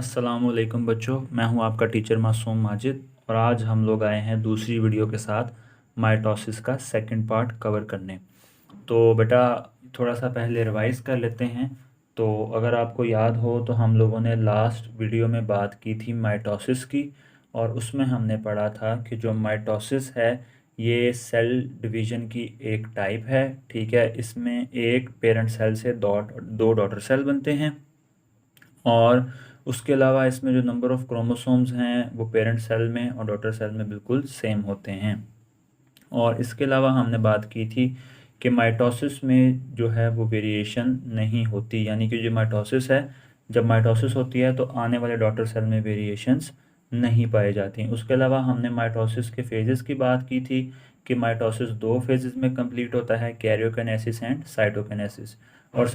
अस्सलामुअलैकुम बच्चों, मैं हूं आपका टीचर मासूम माजिद और आज हम लोग आए हैं दूसरी वीडियो के साथ माइटोसिस का सेकंड पार्ट कवर करने। तो बेटा थोड़ा सा पहले रिवाइज कर लेते हैं। तो अगर आपको याद हो तो हम लोगों ने लास्ट वीडियो में बात की थी माइटोसिस की और उसमें हमने पढ़ा था कि जो माइटोसिस है ये सेल डिवीज़न की एक टाइप है। ठीक है, इसमें एक पेरेंट सेल से दो डॉटर सेल बनते हैं और उसके अलावा इसमें जो नंबर ऑफ़ क्रोमोसोम्स हैं वो पेरेंट सेल में और डॉटर सेल में बिल्कुल सेम होते हैं। और इसके अलावा हमने बात की थी कि माइटोसिस में जो है वो वेरिएशन नहीं होती, यानी कि जो माइटोसिस है, जब माइटोसिस होती है तो आने वाले डॉटर सेल में वेरिएशंस नहीं पाए जाती हैं। उसके अलावा हमने माइटोसिस के फेजेस की बात की थी कि माइटोसिस दो फेजेस में कंप्लीट होता है, कैरियोकिनेसिस एंड साइटोकिनेसिस। और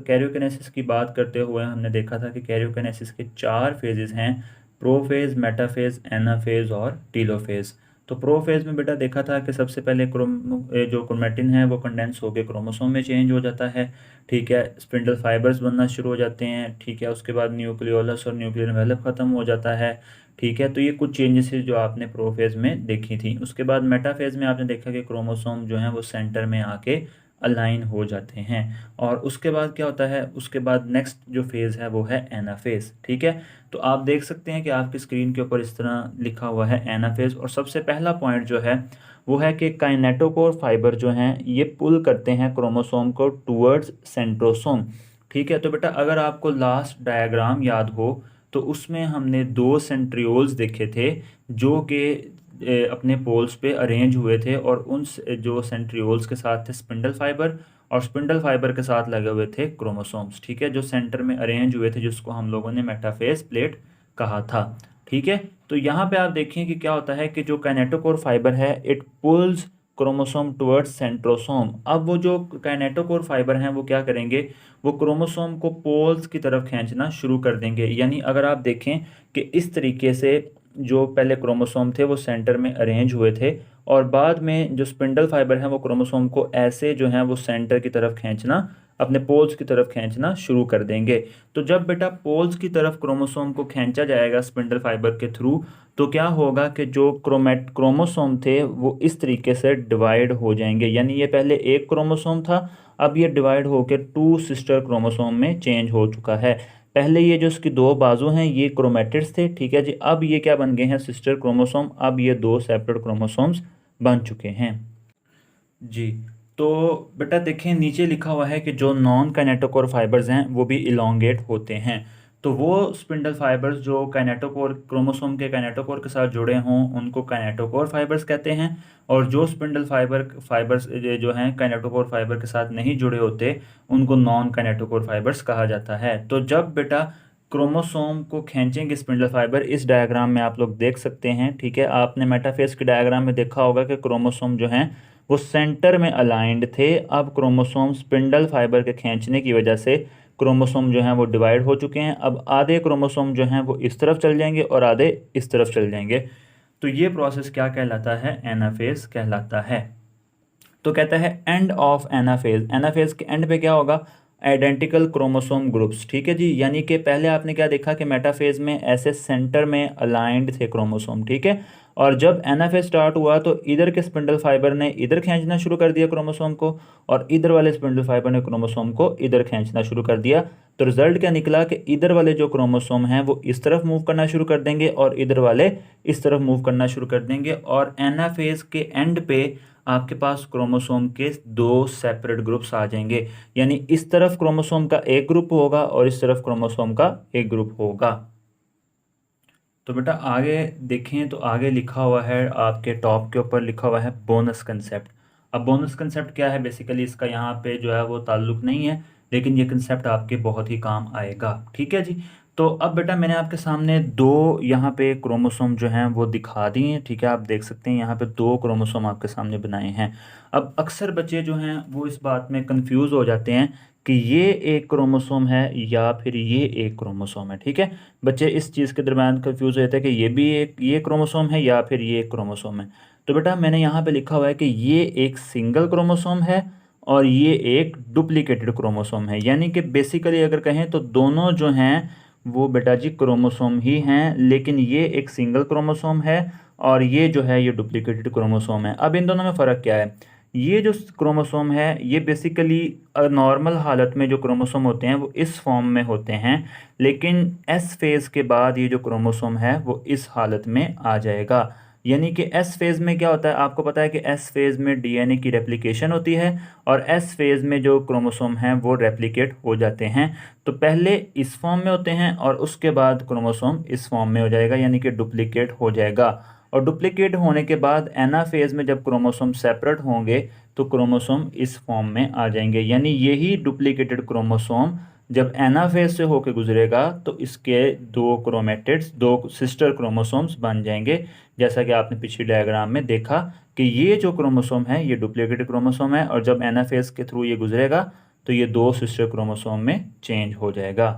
कैरियोकिनेसिस की बात करते हुए हमने देखा था कि कैरियोकिनेसिस के चार फेजेस हैं, प्रोफेज, मेटाफेज, एनाफेज और टीलोफेज। तो प्रोफेज में बेटा देखा था कि सबसे पहले जो क्रोमेटिन है वो कंडेंस होकर क्रोमोसोम में चेंज हो जाता है। ठीक है, स्पिंडल फाइबर्स बनना शुरू हो जाते हैं। ठीक है, उसके बाद न्यूक्लियोलस और न्यूक्लियर एनवेलप खत्म हो जाता है। ठीक है, तो ये कुछ चेंजेस जो आपने प्रोफेज में देखी थी। उसके बाद मेटाफेज में आपने देखा कि क्रोमोसोम जो है वो सेंटर में आके अलाइन हो जाते हैं। और उसके बाद क्या होता है, उसके बाद नेक्स्ट जो फेज़ है वो है एनाफेज। ठीक है, तो आप देख सकते हैं कि आपकी स्क्रीन के ऊपर इस तरह लिखा हुआ है एनाफेज। और सबसे पहला पॉइंट जो है वो है कि काइनेटोकोर फाइबर जो हैं ये पुल करते हैं क्रोमोसोम को टूवर्ड्स सेंट्रोसोम। ठीक है, तो बेटा अगर आपको लास्ट डायग्राम याद हो तो उसमें हमने दो सेंट्रियोल्स देखे थे जो कि अपने पोल्स पे अरेंज हुए थे और जो सेंट्रियोल्स के साथ थे स्पिंडल फाइबर और स्पिंडल फाइबर के साथ लगे हुए थे क्रोमोसोम्स। ठीक है, जो सेंटर में अरेंज हुए थे जिसको हम लोगों ने मेटाफेज प्लेट कहा था। ठीक है, तो यहाँ पे आप देखें कि क्या होता है कि जो काइनेटोकोर फाइबर है it pools chromosome towards centrosome. अब वो जो काइनेटोकोर फाइबर हैं वो क्या करेंगे, वो क्रोमोसोम को पोल्स की तरफ खींचना शुरू कर देंगे। यानी अगर आप देखें कि इस तरीके से जो पहले क्रोमोसोम थे वो सेंटर में अरेंज हुए थे और बाद में जो स्पिंडल फाइबर हैं वो क्रोमोसोम को ऐसे जो हैं वो सेंटर की तरफ खींचना, अपने पोल्स की तरफ खींचना शुरू कर देंगे। तो जब बेटा पोल्स की तरफ क्रोमोसोम को खींचा जाएगा स्पिंडल फाइबर के थ्रू, तो क्या होगा कि जो क्रोमोसोम थे वो इस तरीके से डिवाइड हो जाएंगे। यानी ये पहले एक क्रोमोसोम था, अब ये डिवाइड होकर टू सिस्टर क्रोमोसोम में चेंज हो चुका है। पहले ये जो इसकी दो बाजू हैं ये क्रोमेटिड्स थे। ठीक है जी, अब ये क्या बन गए हैं, सिस्टर क्रोमोसोम। अब ये दो सेपरेट क्रोमोसोम्स बन चुके हैं जी। तो बेटा देखें नीचे लिखा हुआ है कि जो नॉन काइनेटोकोर फाइबर्स हैं वो भी इलोंगेट होते हैं। तो वो स्पिंडल फाइबर्स जो काइनेटोकोर क्रोमोसोम के काइनेटोकोर के साथ जुड़े हों उनको काइनेटोकोर फाइबर्स कहते हैं। और जो स्पिंडल फाइबर्स जो हैं काइनेटोकोर फाइबर के साथ नहीं जुड़े होते उनको नॉन काइनेटोकोर फाइबर्स कहा जाता है। तो जब बेटा क्रोमोसोम को खींचेंगे स्पिंडल फाइबर, इस डायग्राम में आप लोग देख सकते हैं। ठीक है, आपने मेटाफेज के डायग्राम में देखा होगा कि क्रोमोसोम जो हैं वो सेंटर में अलाइंड थे। अब क्रोमोसोम स्पिंडल फाइबर के खींचने की वजह से क्रोमोसोम जो हैं वो डिवाइड हो चुके हैं। अब आधे क्रोमोसोम जो हैं वो इस तरफ चल जाएंगे और आधे इस तरफ चल जाएंगे। तो ये प्रोसेस क्या कहलाता है, एनाफेज कहलाता है। तो कहता है एंड ऑफ एनाफेज। एनाफेज के एंड पे क्या होगा, आइडेंटिकल क्रोमोसोम ग्रुप्स। ठीक है जी, यानी कि पहले आपने क्या देखा कि मेटाफेज में ऐसे सेंटर में अलाइंड थे क्रोमोसोम। ठीक है, और जब एनाफेज स्टार्ट हुआ तो इधर के स्पिंडल फाइबर ने इधर खींचना शुरू कर दिया क्रोमोसोम को और इधर वाले स्पिंडल फाइबर ने क्रोमोसोम को इधर खींचना शुरू कर दिया। तो रिजल्ट क्या निकला कि इधर वाले जो क्रोमोसोम हैं वो इस तरफ मूव करना शुरू कर देंगे और इधर वाले इस तरफ मूव करना शुरू कर देंगे। और एनाफेज के एंड पे आपके पास क्रोमोसोम के दो सेपरेट ग्रुप्स आ जाएंगे। यानी इस तरफ क्रोमोसोम का एक ग्रुप होगा और इस तरफ क्रोमोसोम का एक ग्रुप होगा। तो बेटा आगे देखें तो आगे लिखा हुआ है, आपके टॉप के ऊपर लिखा हुआ है बोनस कंसेप्ट। अब बोनस कंसेप्ट क्या है, बेसिकली इसका यहाँ पे जो है वो ताल्लुक नहीं है, लेकिन ये कंसेप्ट आपके बहुत ही काम आएगा। ठीक है जी, तो अब बेटा मैंने आपके सामने दो यहाँ पे क्रोमोसोम जो हैं वो दिखा दिए हैं। ठीक है, आप देख सकते हैं यहाँ पे दो क्रोमोसोम आपके सामने बनाए हैं। अब अक्सर बच्चे जो हैं वो इस बात में कंफ्यूज हो जाते हैं कि ये एक क्रोमोसोम है या फिर ये एक क्रोमोसोम है। ठीक है, बच्चे इस चीज़ के दरम्यान कंफ्यूज हो जाते हैं कि ये भी एक ये क्रोमोसोम है या फिर ये एक क्रोमोसोम है। तो बेटा मैंने यहाँ पे लिखा हुआ है कि ये एक सिंगल क्रोमोसोम है और ये एक डुप्लीकेटेड क्रोमोसोम है। यानी कि बेसिकली अगर कहें तो दोनों जो हैं वो बेटा जी क्रोमोसोम ही हैं, लेकिन ये एक सिंगल क्रोमोसोम है और ये जो है ये डुप्लीकेटेड क्रोमोसोम है। अब इन दोनों में फ़र्क क्या है? ये जो क्रोमोसोम है ये बेसिकली नॉर्मल हालत में जो क्रोमोसोम होते हैं वो इस फॉर्म में होते हैं, लेकिन एस फेज़ के बाद ये जो क्रोमोसोम है वो इस हालत में आ जाएगा। यानी कि एस फेज़ में क्या होता है, आपको पता है कि एस फेज़ में डीएनए की रेप्लिकेशन होती है और एस फेज़ में जो क्रोमोसोम हैं वो रेप्लिकेट हो जाते हैं। तो पहले इस फॉर्म में होते हैं और उसके बाद क्रोमोसोम इस फॉर्म में हो जाएगा, यानी कि डुप्लीकेट हो जाएगा। और डुप्लीकेट होने के बाद एनाफेज में जब क्रोमोसोम सेपरेट होंगे तो क्रोमोसोम इस फॉर्म में आ जाएंगे, यानी यही डुप्लीकेटेड क्रोमोसोम जब एनाफेज से होकर गुजरेगा तो इसके दो क्रोमेटिड्स, दो सिस्टर क्रोमोसोम्स बन जाएंगे। जैसा कि आपने पिछली डायग्राम में देखा कि ये जो क्रोमोसोम है ये डुप्लीकेटेड क्रोमोसोम है और जब एनाफेज के थ्रू ये गुजरेगा तो ये दो सिस्टर क्रोमोसोम में चेंज हो जाएगा।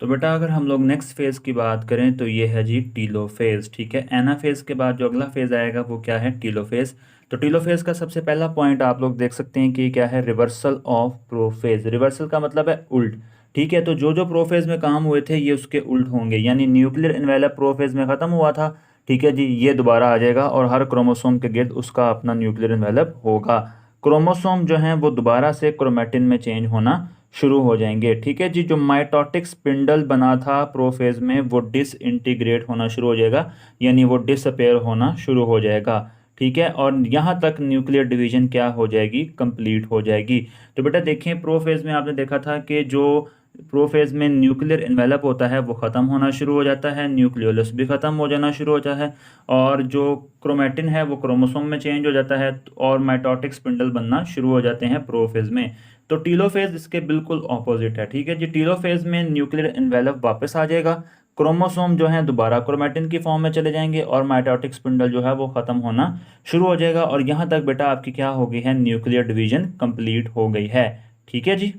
तो बेटा अगर हम लोग नेक्स्ट फेज़ की बात करें तो ये है जी टीलोफेज़। ठीक है, एनाफेज़ के बाद जो अगला फेज़ आएगा वो क्या है? टीलोफेज़। तो टीलोफेज़ का सबसे पहला पॉइंट आप लोग देख सकते हैं कि क्या है? Reversal of prophase. रिवर्सल का मतलब है उल्ट। ठीक है, तो जो जो प्रोफेज़ में काम हुए थे ये उसके उल्ट होंगे, यानी न्यूक्लियर इन्वेलप प्रोफेज़ में ख़त्म हुआ था। ठीक है जी, ये दोबारा आ जाएगा और हर क्रोमोसोम के गिर्द उसका अपना न्यूक्लियर इन्वेलप होगा। क्रोमोसोम जो हैं वो दोबारा से क्रोमेटिन में चेंज होना शुरू हो जाएंगे। ठीक है जी, जो माइटोटिक स्पिंडल बना था प्रोफेज में वो डिसइंटीग्रेट होना शुरू हो जाएगा, यानी वो डिसअपेयर होना शुरू हो जाएगा। ठीक है, और यहाँ तक न्यूक्लियर डिवीजन क्या हो जाएगी? कंप्लीट हो जाएगी। तो बेटा देखें, प्रोफेज में आपने देखा था कि जो प्रोफेज में न्यूक्लियर इन्वेलप होता है वो ख़त्म होना शुरू हो जाता है, न्यूक्लियोलस भी ख़त्म हो जाना शुरू हो जाता है और जो क्रोमेटिन है वो क्रोमोसोम में चेंज हो जाता है और माइटोटिक स्पिंडल बनना शुरू हो जाते हैं प्रोफेज में। तो टीलोफेज इसके बिल्कुल ऑपोजिट है। ठीक है जी, टीलोफेज में न्यूक्लियर इन्वेलप वापस आ जाएगा, क्रोमोसोम जो है दोबारा क्रोमेटिन की फॉर्म में चले जाएंगे और माइटोटिक स्पिंडल जो है वो ख़त्म होना शुरू हो जाएगा और यहाँ तक बेटा आपकी क्या हो गई है? न्यूक्लियर डिवीजन कंप्लीट हो गई है। ठीक है जी।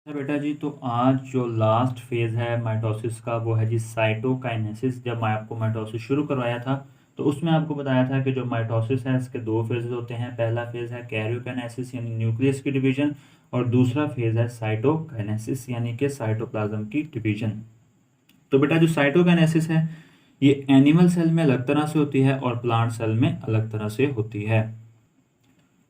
बेटा जी, तो आज जो लास्ट फेज़ है माइटोसिस का वो है जी साइटोकाइनेसिस। जब मैं आपको माइटोसिस शुरू करवाया था तो उसमें आपको बताया था कि जो माइटोसिस है इसके दो फेजेस होते हैं। पहला फेज़ है कैरियोकाइनेसिस यानी न्यूक्लियस की डिवीजन और दूसरा फेज़ है साइटोकाइनेसिस यानी कि साइटोप्लाज्म की डिवीजन। तो बेटा जो साइटोकाइनेसिस है ये एनिमल सेल में अलग तरह से होती है और प्लांट सेल में अलग तरह से होती है।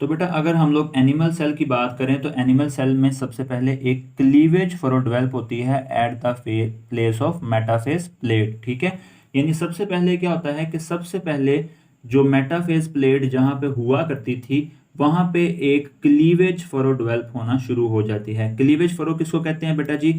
तो बेटा अगर हम लोग एनिमल सेल की बात करें तो एनिमल सेल में सबसे पहले एक क्लीवेज फरो डेवलप होती है at the place of metaphase plate. ठीक है, यानी सबसे पहले क्या होता है कि सबसे पहले जो मेटाफेज प्लेट जहाँ पे हुआ करती थी वहाँ पे एक क्लीवेज फरो डेवलप होना शुरू हो जाती है। क्लीवेज फरो किसको कहते हैं बेटा जी?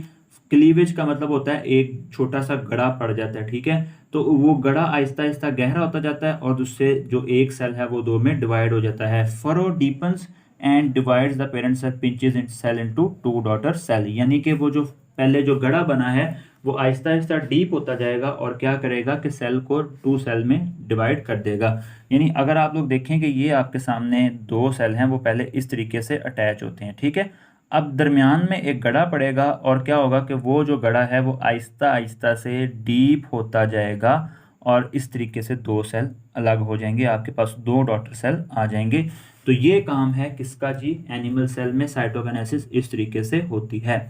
क्लीवेज का मतलब होता है एक छोटा सा गड़ा पड़ जाता है। ठीक है, तो वो गड़ा आहिस्ता आहिस्ता गहरा होता जाता है और उससे जो एक सेल है वो दो में डिवाइड हो जाता है। Furrow deepens and divides the parent cell pinches in cell into two daughter cell, यानी कि वो जो पहले जो गड़ा बना है वो आहिस्ता आहिस्ता डीप होता जाएगा और क्या करेगा कि सेल को टू सेल में डिवाइड कर देगा। यानी अगर आप लोग देखें कि ये आपके सामने दो सेल हैं वो पहले इस तरीके से अटैच होते हैं। ठीक है, अब दरमियान में एक गड़ा पड़ेगा और क्या होगा कि वो जो गड़ा है वो आहिस्ता आहिस्ता से डीप होता जाएगा और इस तरीके से दो सेल अलग हो जाएंगे, आपके पास दो डॉटर सेल आ जाएंगे। तो ये काम है किसका जी? एनिमल सेल में साइटोकाइनेसिस इस तरीके से होती है।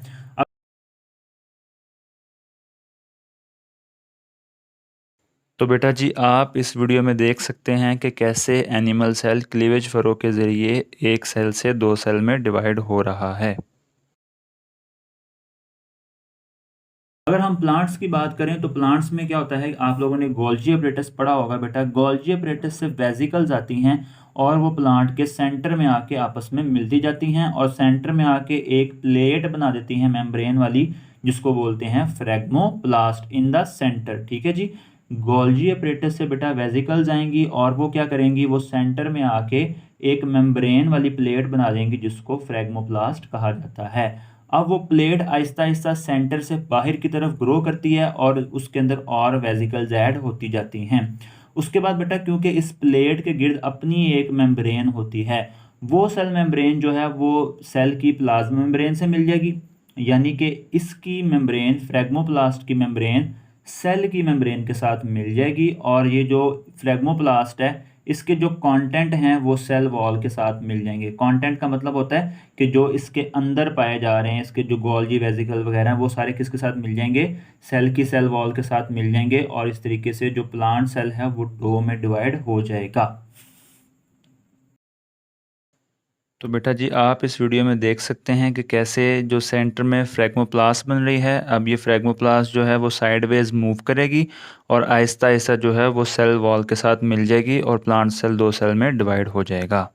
तो बेटा जी आप इस वीडियो में देख सकते हैं कि कैसे एनिमल सेल क्लीवेज फरो के ज़रिए एक सेल से दो सेल में डिवाइड हो रहा है। अगर हम प्लांट्स की बात करें तो प्लांट्स में क्या होता है, आप लोगों ने गोल्जी अपरेटस पढ़ा होगा बेटा। गोल्जी अपरेटस से वेसिकल्स आती हैं और वो प्लांट के सेंटर में आके आपस में मिलती जाती हैं और सेंटर में आके एक प्लेट बना देती हैं मेम्ब्रेन वाली, जिसको बोलते हैं फ्रेगमोप्लास्ट इन द सेंटर। ठीक है जी, गोल्जी अपरेटस से बेटा वेसिकल्स आएंगी और वो क्या करेंगी, वो सेंटर में आके एक मेम्ब्रेन वाली प्लेट बना देंगी जिसको फ्रेगमोप्लास्ट कहा जाता है। अब वो प्लेट आहिस्ता आहिस्ता सेंटर से बाहर की तरफ ग्रो करती है और उसके अंदर और वेसिकल्स ऐड होती जाती हैं। उसके बाद बेटा क्योंकि इस प्लेट के गिर्द अपनी एक मेम्ब्रेन होती है, वो सेल मेम्ब्रेन जो है वो सेल की प्लाज्मा मेम्ब्रेन से मिल जाएगी, यानी कि इसकी मेम्ब्रेन फ्रेगमोप्लास्ट की मेम्ब्रेन सेल की मेम्ब्रेन के साथ मिल जाएगी और ये जो फ्रेगमोप्लास्ट है इसके जो कंटेंट हैं वो सेल वॉल के साथ मिल जाएंगे। कंटेंट का मतलब होता है कि जो इसके अंदर पाए जा रहे हैं, इसके जो गोल्गी वेसिकल वगैरह हैं, वो सारे किसके साथ मिल जाएंगे, सेल की सेल वॉल के साथ मिल जाएंगे, और इस तरीके से जो प्लांट सेल है वो दो में डिवाइड हो जाएगा। तो बेटा जी आप इस वीडियो में देख सकते हैं कि कैसे जो सेंटर में फ्रैगमोप्लास्ट बन रही है, अब ये फ्रैगमोप्लास्ट जो है वो साइडवेज मूव करेगी और आहिस्ता आहिस्ता जो है वो सेल वॉल के साथ मिल जाएगी और प्लांट सेल दो सेल में डिवाइड हो जाएगा।